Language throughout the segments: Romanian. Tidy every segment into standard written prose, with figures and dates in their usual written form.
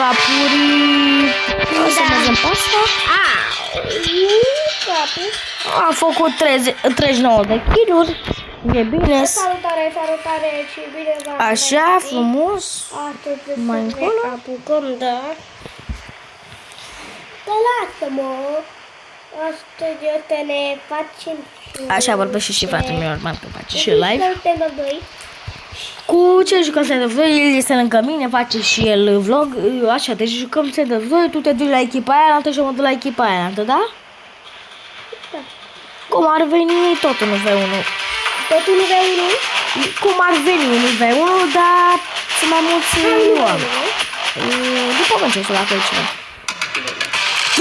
capuri. O să mergem pe asta. A făcut 39 de kill-uri. E bine. Salutare, salutare și bine v-am Așa, frumos. Astăzi Mai să încolo? ne apucăm, da? Dar lasă-mă. Astăzi o să ne facem și... Așa vorbește și fratele meu, normal că face și live. Suntem doi. Cu ce jucăm Stand of 2, el este lângă mine, face și el vlog. Așa, deci jucăm Stand of 2, tu te duci la echipa aia altă și eu mă duc la echipa aia altă, da? Da. Cum ar veni tot în V1. Totul nu vei nu? Cum ar veni în V1, dar sunt mai mulți oameni. După cum ce dacă e cine.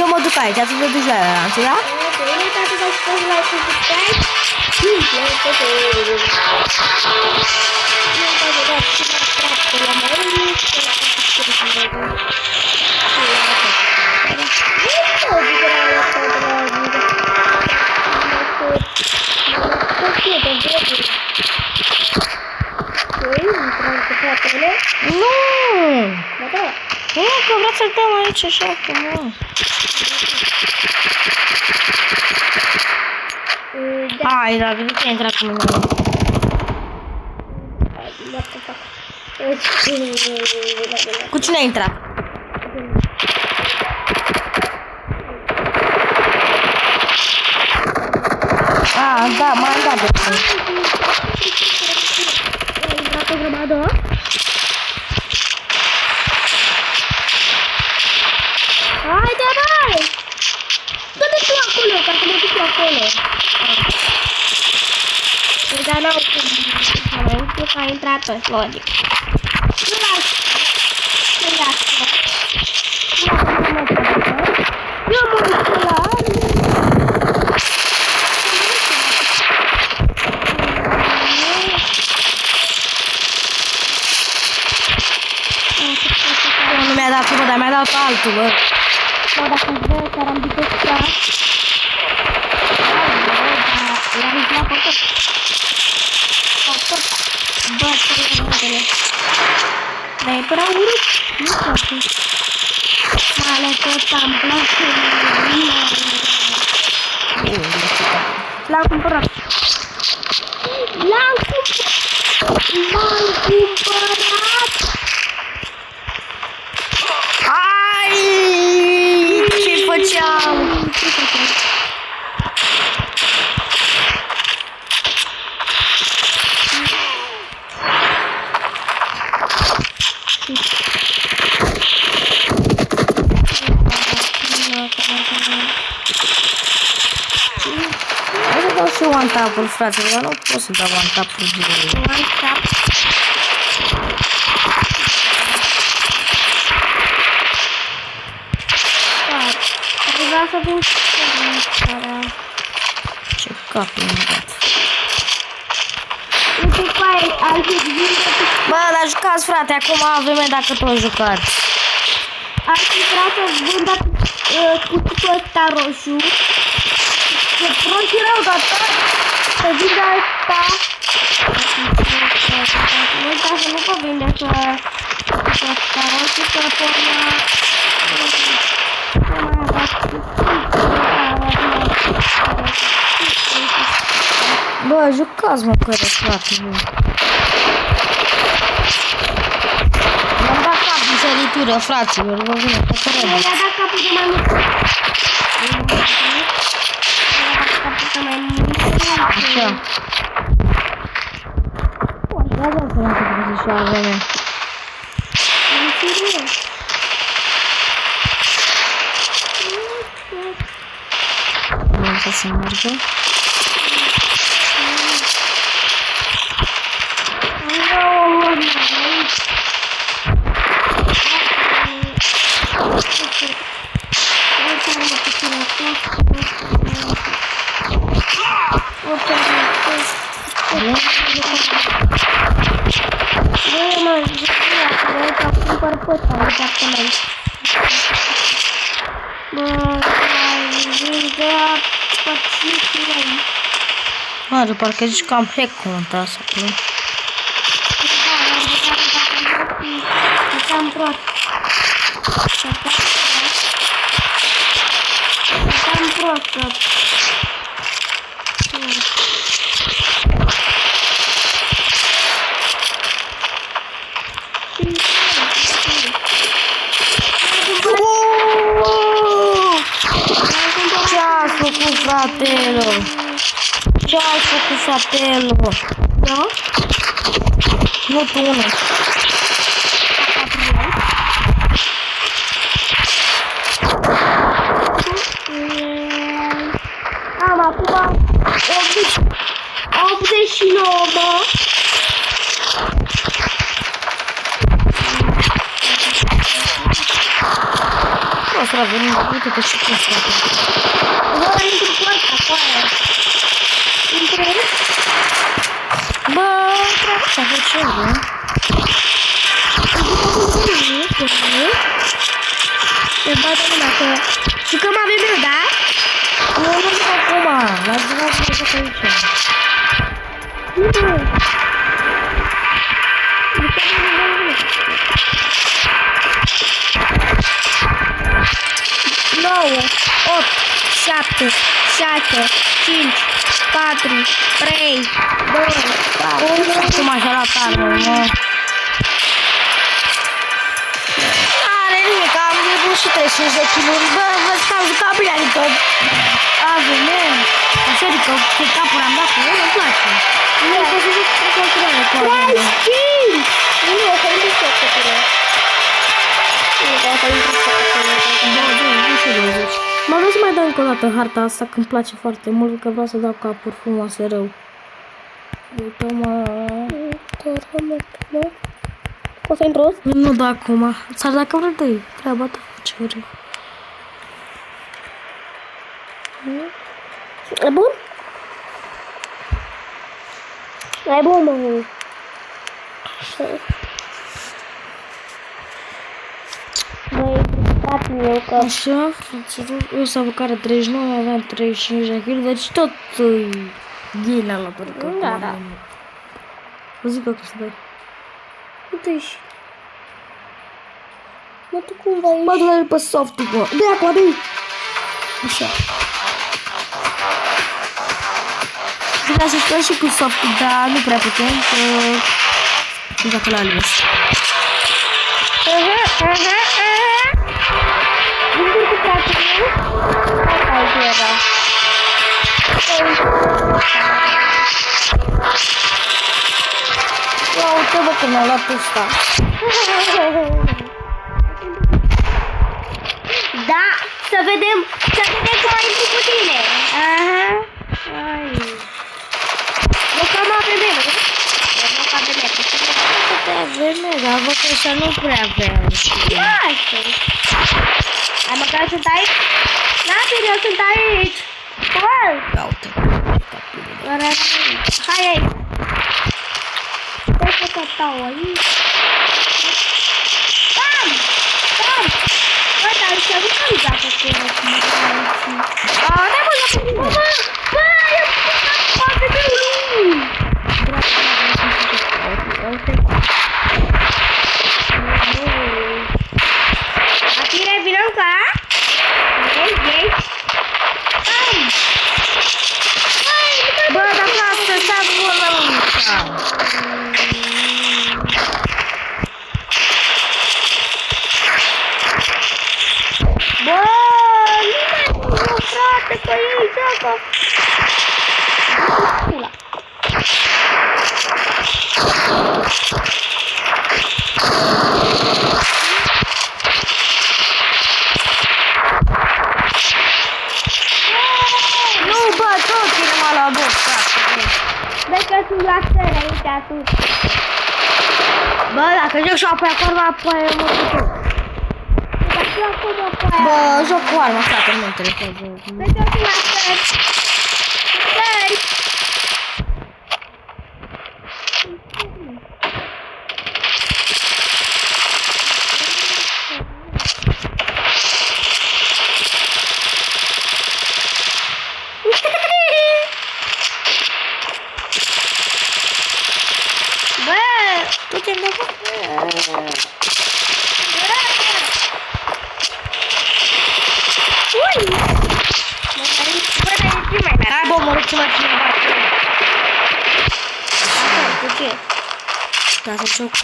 Eu mă duc aici, tu te duci la aia altă, da? Ok, nu uitați să dați like și subscribe. Nu! Nu, că vreau să-l dăm aici așa frumos. Hai, dragă, nu te-ai intrat cu mine. Cu cine ai intrat? Ah, da, m-am dat de tine. Ai intrat o grămadă? Haide, mai! Dă-te tu acolo, ca să mă duc eu acolo. Dar n-au cum. Nu că a intrat pe logic. Nu lasă. Nu lasă. Eu mă duc la... Nu mi-a dat unul, dar mi-a dat altul, bă. Bă, dacă îți vede că am ditut ca... I-am intrat pe tot. Bă, ce rământele. Dar e prea urât. Nu poate. Mai ales că am plăcut. L-am cumpărat. L-am cumpărat. Ai! Ce făceam? Hai să dau și one tap-uri, frate, dar nu pot să dau one tap-uri de... One tap. Vreau să vin Ce cap mi-a dat. uite cu aia, alții vin Bă, dar jucați, frate, acum avem dacă tot jucați. alții vreau să vândă cuțitul ăsta roșu. E prost rău, dar tot să vindă ăsta. Nu uita să nu vă vinde cuțitul ăsta roșu, să pornă... Bă, jucați mă, că frate, nu. Mi-am dat cap din săritură, fraților, vă vine, pe teren. Mi-a dat capul de mai mult. Mi-a dat capul de mai mult. Așa. Ia dă să mă cât și avem. Nu să meargă. Mare, parcă zici că am hack cu un tas acolo. Am prost. Cam prostă. Ce-ați făcut, fratelor? Ce-ați făcut, fratelor? Da? Nu tu, unul. Am acum 89, mă. O să revenim, uite-te și cum se face. Vă intru cu asta, afară. Intră? Bă, trebuie să fac ce vreau. Te bată lumea că... Jucăm avem eu, da? Nu, nu zic acum. L-ați jucat să fac aici. Nu. 9, 8, 7, 6, 5, 4, 3, 2, 1. Acum așa la tarmă, mă. N-are nimic, am nebun și 35 de kiluri. Bă, văd că am jucat bine, adică... Avem, așa, adică pe capul am dat cu el, îmi place. Nu, că să zic că continuare cu el. 35! Nu, o să intru și eu cu tine. Nu, o să intru și eu cu tine. Nu știu 20. Mă vreau să mai dau încă o dată harta asta, că îmi place foarte mult, că vreau să dau capuri frumoase rău. Uite-mă... O să intru? Nu da acum. Ți-ar dacă vrei dă-i treaba ta, ce vrei. E bun? E bun, mă. Băi, dați-mi eu că... Așa, eu s-a avut 39, aveam 35 de kg, deci tot ghina la turcă. Da, da. O zic că să dai. Uite și... Mă, tu cum vai Bă, du-l pe soft-ul, bă. Dă-i acum, dă-i. Așa. Vreau să stau și cu soft-ul, dar nu prea putem, că... Nu dacă l-a ales. Vin cu fratele meu? Asta era. Ia uite, bă, că mi-a luat ăsta. Da, să vedem cum ai intru cu tine. Aha. Ai. Măcar mă avem eu, nu? Măcar avem eu. Câte avem, dar văd că așa nu prea avem. Lasă. Ai măcar sunt aici? Lasă, eu sunt aici. Hai. Ia uite. Hai aici. Stai să stau aici. Bam! Bam! Bă, dar să nu că-mi dacă cu el cum mă aici. Dai mă, ia pe mine. Bă, eu sunt foarte de lung. Atire, vină încă? Ești? Bă, dar asta s-a bună munca. Bă, nu mai mă, frate, că ei joacă. Pula. Nu, bă, tot tine mă la box, frate. Vezi că sunt la țări aici atunci. Bă, dacă joc și apoi acolo, apoi mă putem. Dacă joc acum pe aia. Bă, joc cu arma, frate, nu interesează. Vezi că sunt la țări. Țări. Bă, Tu te-ai nevoie? Dați-mă cineva. De ce? Ca să joc cu...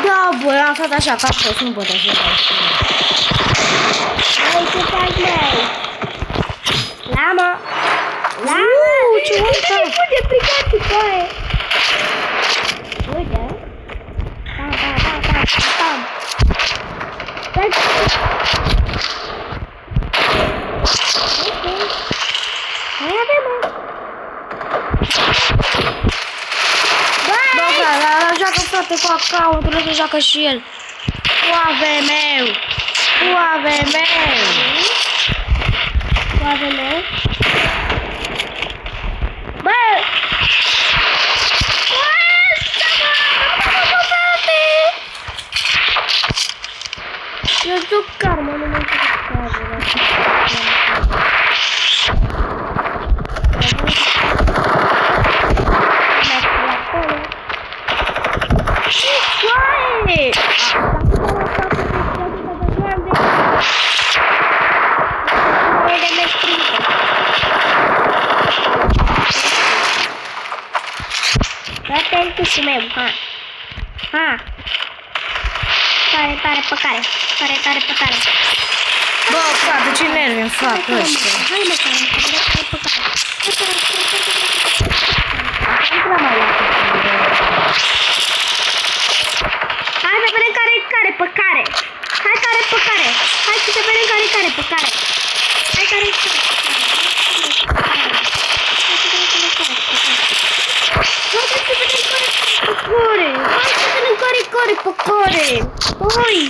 Da, băi, am stat așa, ca prost, nu pot așa. Hai, ce faci, măi? Lama! Ce ăsta? Uite, plicați, băi! Uite! Bam! Mai avem, mă! Bă, frate, la joacă frate cu account, trebuie să joacă și el. Cu AVM-ul. Cu AVM-ul. Cu AVM? Bă! Eu joc karma, nu mă joc meu, ha. Pare păcare. Bă, frate, ce nervi îmi fac ăștia. Hai mă, pare păcare. Hai să vedem care păcare. Hai să vedem care păcare. Hai care păcare. Băi!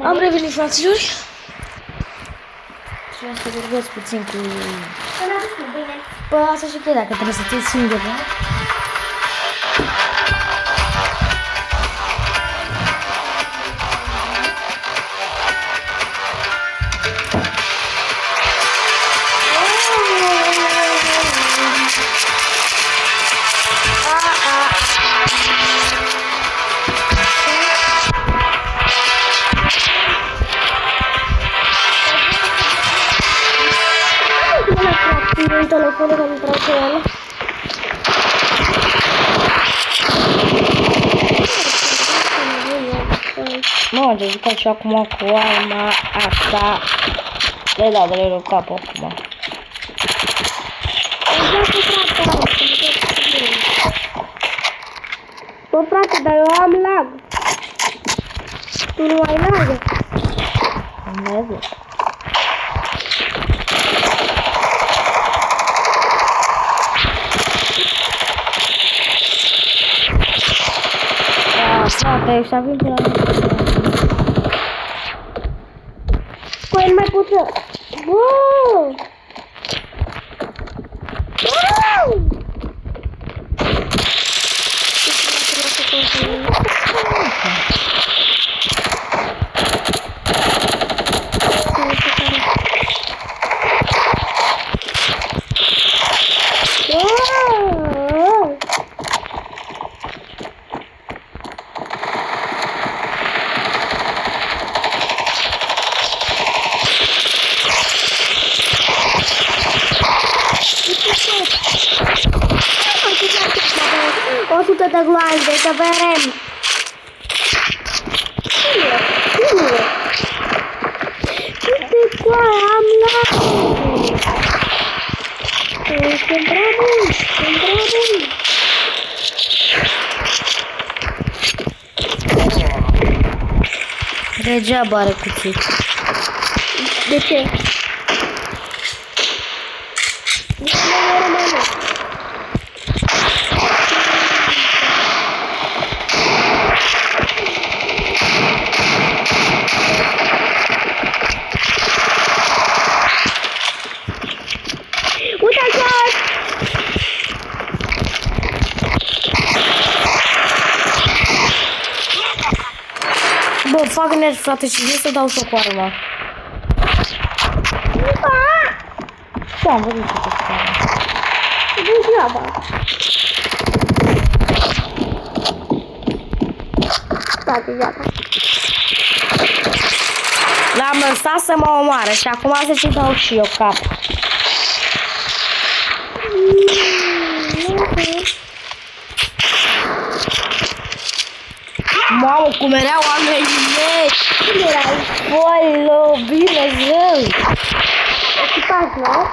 Am revenit, fraților. Și am să vorbesc puțin cu... Bă, asta și credea că trebuie să te singur, da? Un telefon contra el. Mă, de jucat și acum cu arma asta. Le dau de lui capul acum. Bă, frate, dar eu am lag. Tu nu ai lag? Am văzut. Frate, ăștia vin pe la mine. Cu el mai puțin. Bă! 100 de gloanțe, să vedem. Uite coaie, am luat. Sunt prea bun, sunt prea bun. Degeaba are cuțit. De ce? Uite așa! Bă, fac nervi, frate, și vin să dau șoc cu arma. Ce am văzut ce pe Degeaba. Da, degeaba. L-am lăsat să mă omoare și acum să-ți dau și eu cap. Mamă, cum erau oamenii mei! Cum erai? Voi, lo, bine, rău! Echipaj, nu?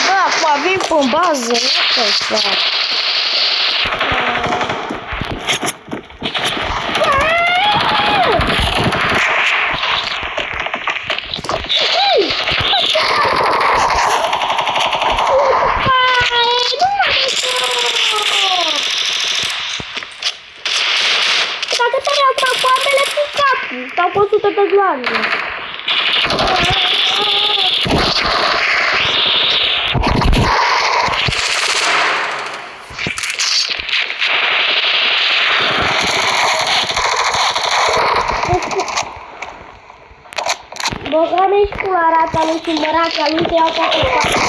Bă, acum vin pe bază, nu te fac. Dacă te iau ca cu apele cu capul sau cu 100 de gloanțe. Băgăm și cu arata lui și măraca lui te iau ca cu capul.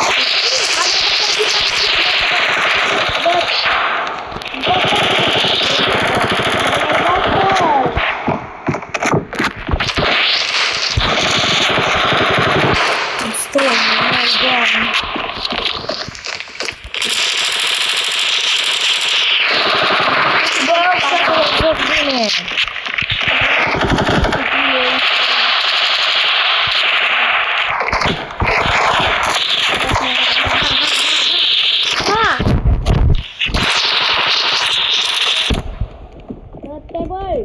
Bă, să te joc bine. Ha! Dă-te, băi!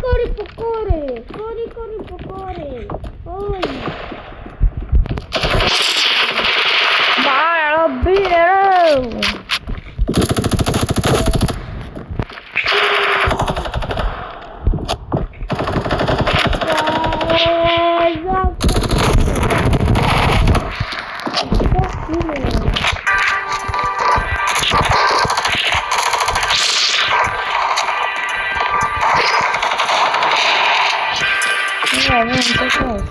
Cori, pocore! Cori, pocore! Oi! Ba, bine, rău. Nu avem ce să.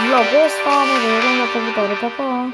Vlogul ăsta, ne vedem data viitoare, pa, pa!